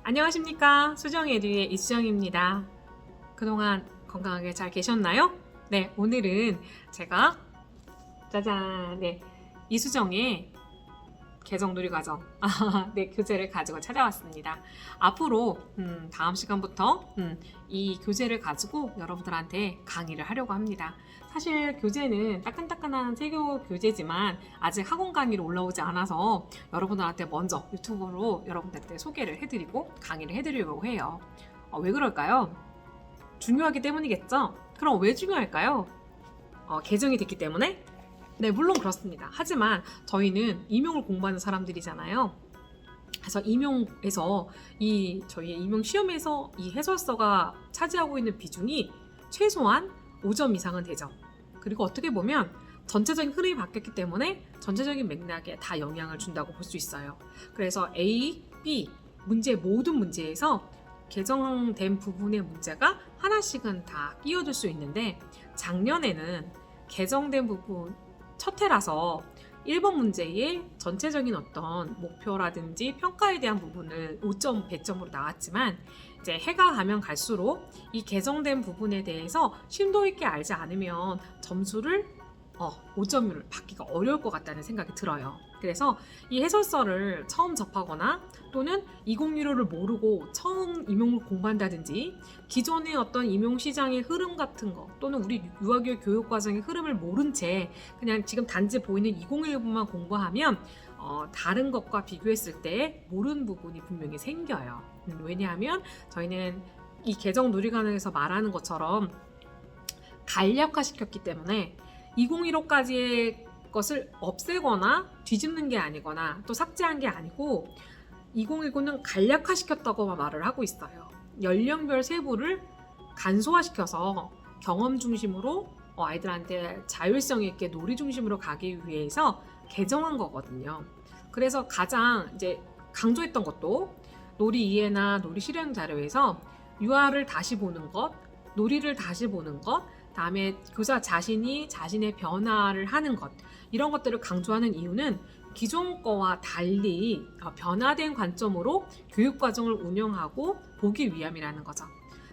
안녕하십니까. 수정에듀의 이수정입니다. 그동안 건강하게 잘 계셨나요? 네, 오늘은 제가 짜잔, 이수정의 개정누리과정 교재를 가지고 찾아왔습니다. 앞으로 다음 시간부터 이 교재를 가지고 여러분들한테 강의를 하려고 합니다. 사실 교재는 따끈따끈한 세교 교재지만 아직 학원 강의로 올라오지 않아서 여러분들한테 먼저 유튜브로 여러분들한테 소개를 해드리고 강의를 해드리려고 해요. 왜 그럴까요? 중요하기 때문이겠죠? 그럼 왜 중요할까요? 개정이 됐기 때문에? 네, 물론 그렇습니다. 하지만 저희는 임용을 공부하는 사람들이잖아요. 그래서 임용에서 저희의 임용 시험에서 이 해설서가 차지하고 있는 비중이 최소한 5점 이상은 되죠. 그리고 어떻게 보면 전체적인 흐름이 바뀌었기 때문에 전체적인 맥락에 다 영향을 준다고 볼 수 있어요. 그래서 A, B 모든 문제에서 개정된 부분의 문제가 하나씩은 다 끼어들 수 있는데, 작년에는 개정된 부분 첫 해라서 1번 문제의 전체적인 어떤 목표라든지 평가에 대한 부분을 5점, 배점으로 나왔지만 이제 해가 가면 갈수록 이 개정된 부분에 대해서 심도 있게 알지 않으면 점수를 5점으로 받기가 어려울 것 같다는 생각이 들어요. 그래서 이 해설서를 처음 접하거나 또는 2015를 모르고 처음 임용을 공부한다든지 기존의 어떤 임용 시장의 흐름 같은 거 또는 우리 유아교육 교육과정의 흐름을 모른 채 그냥 지금 단지 보이는 2015만 공부하면 다른 것과 비교했을 때 모르는 부분이 분명히 생겨요. 왜냐하면 저희는 이 개정 누리과정에서 말하는 것처럼 간략화시켰기 때문에 2015까지의 것을 없애거나 뒤집는 게 아니거나 또 삭제한 게 아니고 2019는 간략화시켰다고 말을 하고 있어요. 연령별 세부를 간소화시켜서 경험 중심으로 아이들한테 자율성 있게 놀이 중심으로 가기 위해서 개정한 거거든요. 그래서 가장 이제 강조했던 것도 놀이 이해나 놀이 실행 자료에서 유아를 다시 보는 것, 놀이를 다시 보는 것, 다음에 교사 자신이 자신의 변화를 하는 것, 이런 것들을 강조하는 이유는 기존 거와 달리 변화된 관점으로 교육과정을 운영하고 보기 위함이라는 거죠.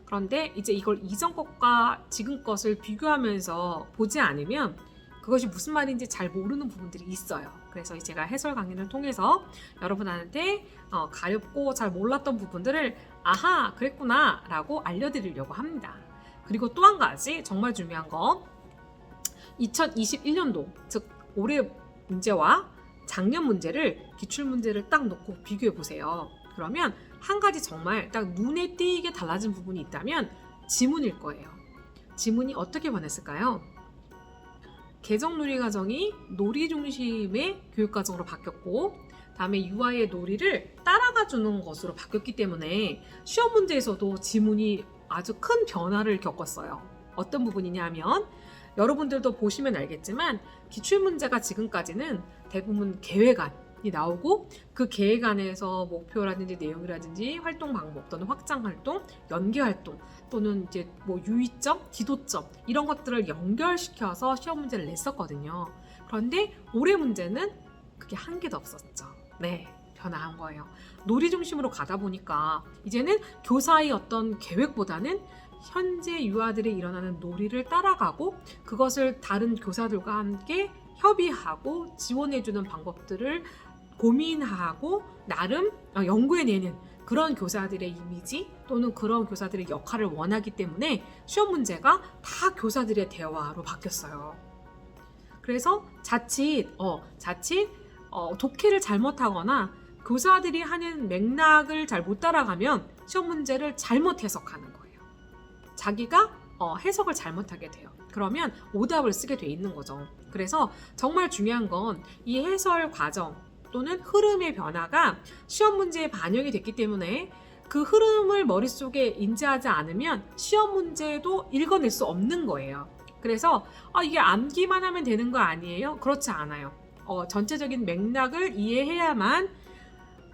그런데 이제 이걸 이전 것과 지금 것을 비교하면서 보지 않으면 그것이 무슨 말인지 잘 모르는 부분들이 있어요. 그래서 제가 해설 강의를 통해서 여러분한테 가렵고 잘 몰랐던 부분들을 아하, 그랬구나 라고 알려드리려고 합니다. 그리고 또 한 가지 정말 중요한 건 2021년도, 즉 올해 문제와 작년 문제를 기출문제를 딱 놓고 비교해 보세요. 그러면 한 가지 정말 딱 눈에 띄게 달라진 부분이 있다면 지문일 거예요. 지문이 어떻게 변했을까요? 개정누리과정이 놀이 중심의 교육과정으로 바뀌었고, 다음에 유아의 놀이를 따라가 주는 것으로 바뀌었기 때문에 시험 문제에서도 지문이 아주 큰 변화를 겪었어요. 어떤 부분이냐면 여러분들도 보시면 알겠지만 기출문제가 지금까지는 대부분 계획안이 나오고 그 계획안에서 목표라든지 내용이라든지 활동 방법 또는 확장 활동, 연계 활동 또는 이제 유의점, 지도점 이런 것들을 연결시켜서 시험 문제를 냈었거든요. 그런데 올해 문제는 그게 한 개도 없었죠. 네. 변화한 거예요. 놀이 중심으로 가다 보니까 이제는 교사의 어떤 계획보다는 현재 유아들이 일어나는 놀이를 따라가고 그것을 다른 교사들과 함께 협의하고 지원해주는 방법들을 고민하고 나름 연구해내는 그런 교사들의 이미지 또는 그런 교사들의 역할을 원하기 때문에 시험 문제가 다 교사들의 대화로 바뀌었어요. 그래서 자칫 독해를 잘못하거나 교사들이 하는 맥락을 잘 못 따라가면 시험 문제를 잘못 해석하는 거예요. 자기가 해석을 잘못하게 돼요. 그러면 오답을 쓰게 돼 있는 거죠. 그래서 정말 중요한 건 이 해설 과정 또는 흐름의 변화가 시험 문제에 반영이 됐기 때문에 그 흐름을 머릿속에 인지하지 않으면 시험 문제도 읽어낼 수 없는 거예요. 그래서 이게 암기만 하면 되는 거 아니에요? 그렇지 않아요. 전체적인 맥락을 이해해야만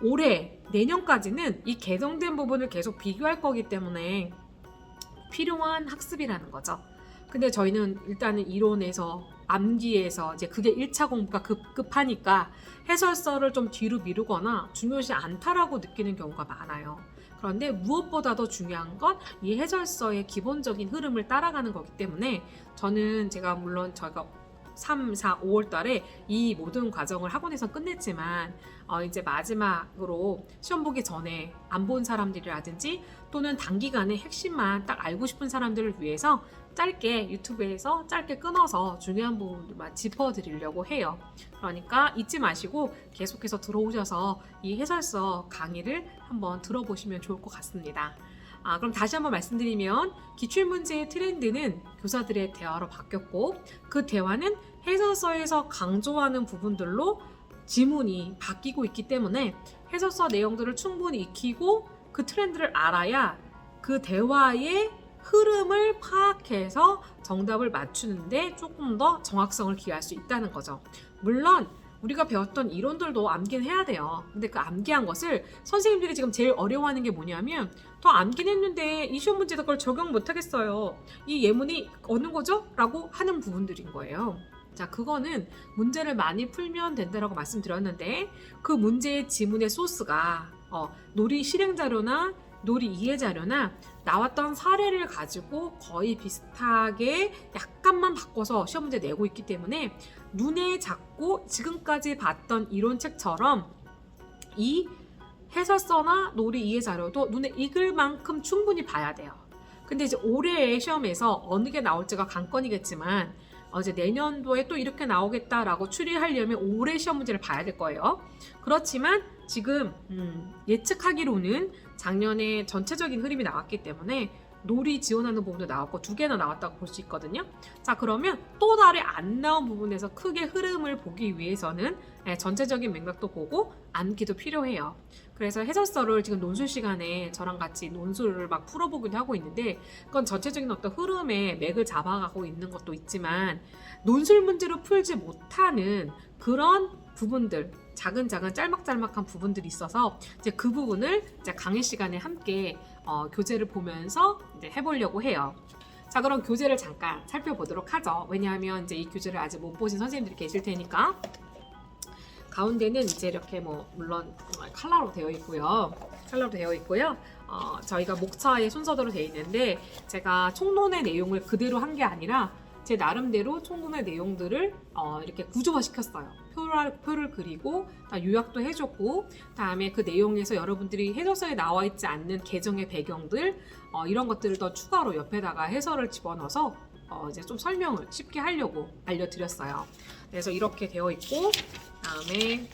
올해, 내년까지는 이 개정된 부분을 계속 비교할 거기 때문에 필요한 학습이라는 거죠. 근데 저희는 일단은 이론에서 암기에서 이제 그게 1차 공부가 급하니까 해설서를 좀 뒤로 미루거나 중요시 않다라고 느끼는 경우가 많아요. 그런데 무엇보다 더 중요한 건 이 해설서의 기본적인 흐름을 따라가는 거기 때문에 저는 제가 물론 저희가 3, 4, 5월 달에 이 모든 과정을 학원에서 끝냈지만 이제 마지막으로 시험 보기 전에 안 본 사람들이라든지 또는 단기간에 핵심만 딱 알고 싶은 사람들을 위해서 짧게 유튜브에서 짧게 끊어서 중요한 부분들만 짚어드리려고 해요. 그러니까 잊지 마시고 계속해서 들어오셔서 이 해설서 강의를 한번 들어보시면 좋을 것 같습니다. 그럼 다시 한번 말씀드리면 기출문제의 트렌드는 교사들의 대화로 바뀌었고 그 대화는 해설서에서 강조하는 부분들로 지문이 바뀌고 있기 때문에 해설서 내용들을 충분히 익히고 그 트렌드를 알아야 그 대화의 흐름을 파악해서 정답을 맞추는데 조금 더 정확성을 기할 수 있다는 거죠. 물론 우리가 배웠던 이론들도 암기는 해야 돼요. 근데 그 암기한 것을 선생님들이 지금 제일 어려워하는 게 뭐냐면 더 암기는 했는데 이 시험 문제도 그걸 적용 못 하겠어요. 이 예문이 어느 거죠? 라고 하는 부분들인 거예요. 자, 그거는 문제를 많이 풀면 된다라고 말씀드렸는데 그 문제의 지문의 소스가 놀이 실행 자료나 놀이 이해 자료나 나왔던 사례를 가지고 거의 비슷하게 약간만 바꿔서 시험 문제 내고 있기 때문에 눈에 잡고 지금까지 봤던 이론책처럼 이 해설서나 놀이 이해 자료도 눈에 익을 만큼 충분히 봐야 돼요. 근데 이제 올해의 시험에서 어느 게 나올지가 관건이겠지만 이제 내년도에 또 이렇게 나오겠다라고 추리하려면 올해 시험 문제를 봐야 될 거예요. 그렇지만 지금 예측하기로는 작년에 전체적인 흐름이 나왔기 때문에 놀이 지원하는 부분도 나왔고 2개나 나왔다고 볼 수 있거든요. 자, 그러면 또 다른 안 나온 부분에서 크게 흐름을 보기 위해서는 전체적인 맥락도 보고 암기도 필요해요. 그래서 해설서를 지금 논술 시간에 저랑 같이 논술을 막 풀어보기도 하고 있는데 그건 전체적인 어떤 흐름의 맥을 잡아가고 있는 것도 있지만 논술 문제로 풀지 못하는 그런 부분들 작은 짤막짤막한 부분들이 있어서 이제 그 부분을 이제 강의 시간에 함께 교재를 보면서 이제 해보려고 해요. 자, 그럼 교재를 잠깐 살펴보도록 하죠. 왜냐하면 이제 이 교재를 아직 못 보신 선생님들이 계실 테니까. 가운데는 이제 이렇게 물론 칼라로 되어 있고요. 저희가 목차의 순서대로 되어 있는데 제가 총론의 내용을 그대로 한 게 아니라 제 나름대로 총론의 내용들을 이렇게 구조화 시켰어요. 표를 그리고 요약도 해줬고 다음에 그 내용에서 여러분들이 해설서에 나와 있지 않는 개정의 배경들 이런 것들을 더 추가로 옆에다가 해설을 집어넣어서 이제 좀 설명을 쉽게 하려고 알려드렸어요. 그래서 이렇게 되어 있고 다음에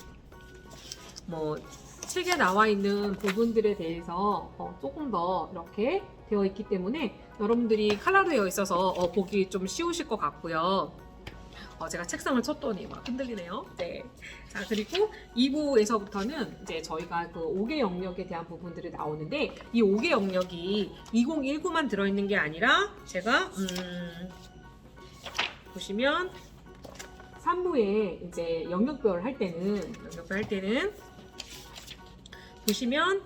책에 나와 있는 부분들에 대해서 조금 더 이렇게 되어 있기 때문에 여러분들이 칼라로 되어 있어서 보기 좀 쉬우실 것 같고요. 제가 책상을 쳤더니 막 흔들리네요. 네. 자, 그리고 2부에서부터는 이제 저희가 그 5개 영역에 대한 부분들이 나오는데 이 5개 영역이 2019만 들어있는 게 아니라 제가 보시면 3부에 이제 영역별 할 때는 보시면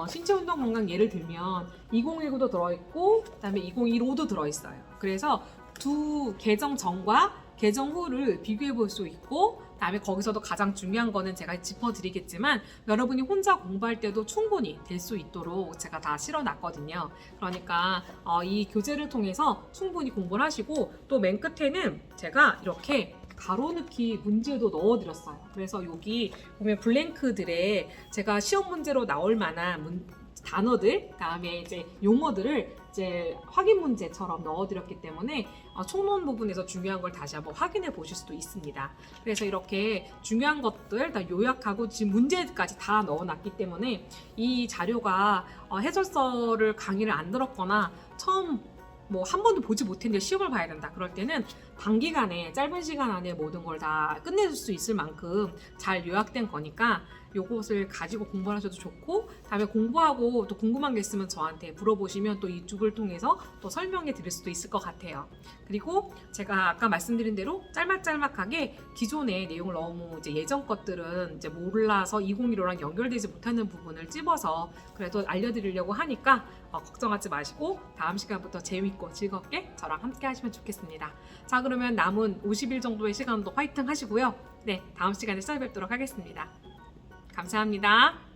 신체운동 건강 예를 들면 2019도 들어있고 그다음에 2015도 들어있어요. 그래서 두 개정 전과 개정 후를 비교해 볼 수 있고 다음에 거기서도 가장 중요한 거는 제가 짚어드리겠지만 여러분이 혼자 공부할 때도 충분히 될 수 있도록 제가 다 실어놨거든요. 그러니까 이 교재를 통해서 충분히 공부를 하시고 또 맨 끝에는 제가 이렇게 가로넣기 문제도 넣어드렸어요. 그래서 여기 보면 블랭크들에 제가 시험 문제로 나올 만한 단어들, 다음에 이제 용어들을 이제 확인 문제처럼 넣어드렸기 때문에 총론 부분에서 중요한 걸 다시 한번 확인해 보실 수도 있습니다. 그래서 이렇게 중요한 것들 다 요약하고 지금 문제까지 다 넣어놨기 때문에 이 자료가 해설서를 강의를 안 들었거나 처음 한 번도 보지 못했는데 시험을 봐야 된다. 그럴 때는 단기간에 짧은 시간 안에 모든 걸 다 끝내줄 수 있을 만큼 잘 요약된 거니까 요것을 가지고 공부하셔도 좋고 다음에 공부하고 또 궁금한 게 있으면 저한테 물어보시면 또 이쪽을 통해서 또 설명해 드릴 수도 있을 것 같아요. 그리고 제가 아까 말씀드린 대로 짤막짤막하게 기존의 내용을 너무 이제 예전 것들은 이제 몰라서 2015랑 연결되지 못하는 부분을 찝어서 그래도 알려드리려고 하니까 걱정하지 마시고 다음 시간부터 재밌고 즐겁게 저랑 함께 하시면 좋겠습니다. 자, 그럼 그러면 남은 50일 정도의 시간도 화이팅 하시고요. 네, 다음 시간에 찾아뵙도록 하겠습니다. 감사합니다.